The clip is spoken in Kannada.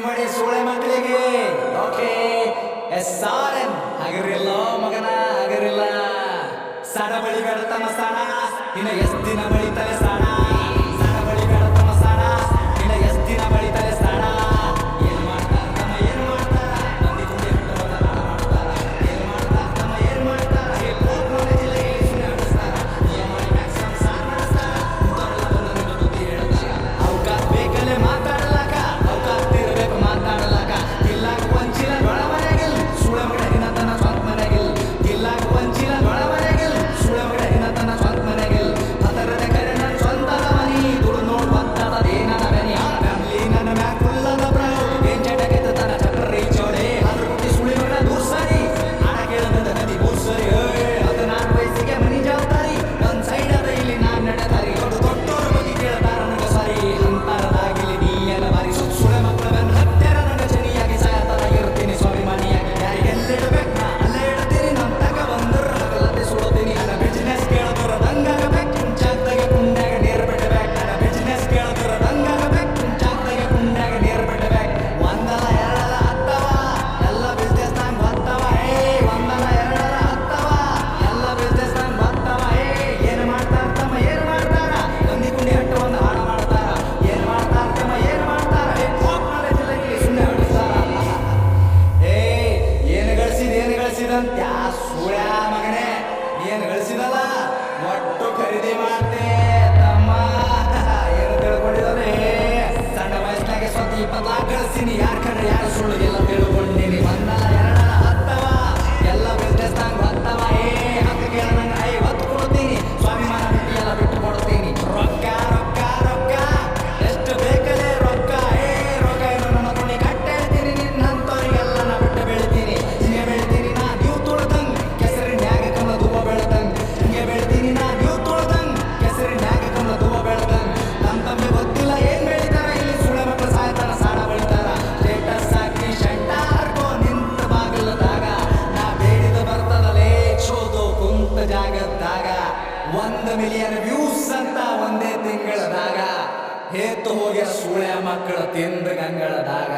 ಮಾಡಿ ಸೂಳೆ ಮಕ್ಕಳಿಗೆ ಓಕೆ SRN ಆಗಿರಲಿಲ್ಲ ಮಗನ ಆಗಿರಲಿಲ್ಲ ಸಡ ಬಳಿ ಬೆಳತನ ಸಣ ಇನ್ನು ಎಷ್ಟು ದಿನ ಬಳಿತಲೆ ಸಣ ಸಡ ಬಳಿ ಬೆಳತನ ಸಣ ಇನ್ನು ಎಷ್ಟು ದಿನ ಬಳಿತಲೆ ಸಣ ಏನ್ ಮಾಡ್ತಾರ ತಮ್ಮ ಏನ್ ಮಾಡ್ತಾರ ಮಂದಿ ಕುಂಡಿ ಮಾಡ್ತಾರ ಏನ್ ಮಾಡ್ತಾರ ತಮ್ಮ ಏನ್ ಮಾಡ್ತಾರ ಜಿಲ್ಲೆಗೆ ನಡೆಸ್ತಾರ ಮ್ಯಾಕ್ಸಿಮಮ್ ಸಾರ್ ನಡೆಸ್ತಾರ ಬುದ್ಧಿ ಹೇಳ್ತಾರ ಅವಕಾಶ ಬೇಕಲ್ಲೇ ಮಾತಾಡ್ಲಾಕ ಅವಕಾಶ ಇರಬೇಕು ಮಾತಾಡ್ಲಾಕ ಇಲ್ಲಾಕ ವಂಚಿನ ಒಳಮನೆಗಿಲ್ ಸುಳೆ ಮಗ ಹಿನತನ ಸ್ವಂತ ಮನೆಗಿಲ್ ಇಲ್ಲಾಕ ವಂಚಿನ ಒಳಮನೆಗಿಲ್ ಸುಳೆ ಮಗ ಹಿನತನ ಸ್ವಂತ ಮನೆಗಿಲ್ ಅದರದ ಕರೆ ನನ್ನ ಸ್ವಂತದ ಮನಿ ದುಡು ನೋಡ್ ಬರ್ತದೇ ನನ್ನ ಮನಿ ಫ್ಯಾಮಿಲಿ ನನ್ನ ಮ್ಯಾಕ್ ಫುಲ್ಲದ ಪ್ರೌಡ್ ಏನ್ ಚಟಕಿತ ತನ ಚಕ್ರಿ ಚೋಡೆ ಅದ್ರ ಕುಟ್ಟಿ ಸುಳಿ ಮಗ ದೂರ್ ಸರಿ ಹಣ ಕೇಳದ ನದಿ ಮೂರ್ ಸರಿ ಅದು ನಾನ್ ವಯಸ್ಸಿಗೆ ಮನಿ ಜವಾಬ್ದಾರಿ ಒಂದ್ ಸೈಡ್ ಅದ ಇಲ್ಲಿ ನಾನ್ ನಡೆದಾರಿ ದೊಡ್ಡೋರ್ ಬಗ್ಗೆ ಕೇಳ್ತಾರ ನನಗ ಸರಿ ಅಂತಾರದಾಗಿಲಿ ನೀ ಎಲ್ಲ ಬಾರಿ ಸುಳೆ ಮಕ್ಕಳ ಬೆನ್ನ ಹತ್ತರ ನನ್ನ ಚನಿಯಾಗಿ ಸಾಯತರಾಗಿರ್ತೀನಿ ಸ್ವಾಭಿಮಾನಿಯಾಗಿ ಯಾರಿಗೆಲ್ಲಿಡ್ಬೇಕು ನಾ ಅಲ್ಲೇ ಇಡ್ತೀನಿ ನಮ್ ತಗ ಬಂದ್ರ ಹಗಲತ್ತೆ ಸುಡೋತೀನಿ ನನ್ನ ಬಿಸಿನೆಸ್ ಕೇಳದರ ದಂಗಾಗಬೇಕು ಕುಂಚಾಗ್ದಾಗೆ ಕುಂಡ್ಯಾಗ ನೀರ್ ಬಿಡಬೇಕು ನನ್ನ ಬಿಸಿನೆಸ್ ಕೇಳದರ ದಂಗಾಗಬೇಕು ಕುಂಚಾಗ್ದಾಗೆ ಕುಂಡ್ಯಾಗ ನೀರ್ ಬಿಡಬೇಕು ಒಂದಲ್ಲ ಎರಡಲ್ಲ ಹತ್ತವ ಎಲ್ಲ ಬಿಸ್ನೆಸ್ ನಾನ್ ಬರ್ತವ ಒಂದಲ್ಲ ಎರಡಲ್ಲ ಹತ್ತವ ಎಲ್ಲ ಬಿಸ್ನೆಸ್ ನಾನ್ ಬರ್ತವ ಏನ್ ಮಾಡ್ತಾರ ತಮ್ಮ ಏನ್ ಮಾಡ್ತಾರ ಒಂದಿ ಕುಂಡಿ ಹಟ್ಟು ಒಂದು ಹಾಡ ಮಾಡ್ತಾರ ಏನ್ ಮಾಡ್ತಾರ ತಮ್ಮ ಏನ್ ಮಾಡ್ತಾರ ಜಿಲ್ಲೆಗೆ ಸುಮ್ಮನೆ ಹೊಡಿಸ್ತಾರ ಏನು ಗಳಿಸಿದಂತ ಯಾ ಸೂಳ್ಯ ಮಗನೇ ಏನು ಗಳಿಸಿದಲ್ಲ ಒಟ್ಟು ಖರೀದಿ ಮಾಡ್ತೆ ತಮ್ಮ ಏನು ತಿಳ್ಕೊಂಡಿದ್ದಾನೆ ಸಣ್ಣ ವಯಸ್ಸಿನಾಗೆ ಸ್ವಂತ 20 ಲಾಖ ಗಳಿಸ್ತೀನಿ ಯಾರು ಕಣ್ರಿ ಯಾರು ಸುಳ್ಳು ಎಲ್ಲ ತಿಳ್ಕೊಂಡಿನಿ ಒಂದಲ್ಲ ಎರಡಲ್ಲ ಹತ್ತವ ಎಲ್ಲ ಬಿಸ್ನೆಸ್ ನಂಗೆ ಬರ್ತವ ಹತ್ತು ಕೇಳ ನಂಗೆ 50 ಕೊಡ್ತೀನಿ ಸ್ವಾಭಿಮಾನ ಬಿಟ್ಟು ಎಲ್ಲ ಬಿಟ್ಟು ಕೊಡ್ತೀನಿ ರೊಕ್ಕ ರೊಕ್ಕ ರೊಕ್ಕ ಎಷ್ಟು ಬೇಕಲೇ ರೊಕ್ಕ ರೊಕ್ಕ ಏನು ನನ್ನ ತುಣಿ ಕಟ್ಟೇಳ್ತೀನಿ ನಿನ್ನಂತವ್ರಿಗೆಲ್ಲ ನಾ ಬಿಟ್ಟು ಬೆಳಿತೀನಿ ಹಿಂಗೆ ಬೆಳಿತೀನಿ ನಾ ನೀವು ತುಳ್ದಂಗ್ ಕೆಸರಿನ್ಯಾಗ ಕಮ್ಮ ದುವ ಬೆಳ್ದಂಗ್ ಹಿಂಗೆ ಬೆಳಿತೀನಿ ನಾ ನೀವು ತುಳ್ದಂಗ್ ಕೆಸರಿನ್ಯಾಗ ಕಮ್ಮ ದುವ ಬೆಳ್ದಂಗ್ ನಮ್ಮ ತಮ್ಮಿ ಗೊತ್ತಿಲ್ಲ ಏನ್ ಬೆಳಿತಾರ ಇಲ್ಲಿ ಸುಳೆ ಮಕ್ಕಳು ಸಾಯ್ತಾರ ಸಾಡ ಬೆಳಿತಾರ ಸ್ಟೇಟಸ್ ಹಾಕಿ ಶಂಟ ಹರ್ಕೋ ನಿಂತ ಬಾಗಿಲದಾಗ ನಾ ಬೇಡಿದ ಬರ್ತದಲೇ ಚೋದು ಕುಂತ ಜಾಗದಾಗ 1 ಮಿಲಿಯನ್ ವ್ಯೂಸ್ ಅಂತ ಒಂದೇ ತಿಂಗಳದಾಗ ಹೇತ್ತು ಹೋಗ್ಯ ಸುಳೆ ಮಕ್ಕಳು ತಿಂದ ಗಂಗಳದಾಗ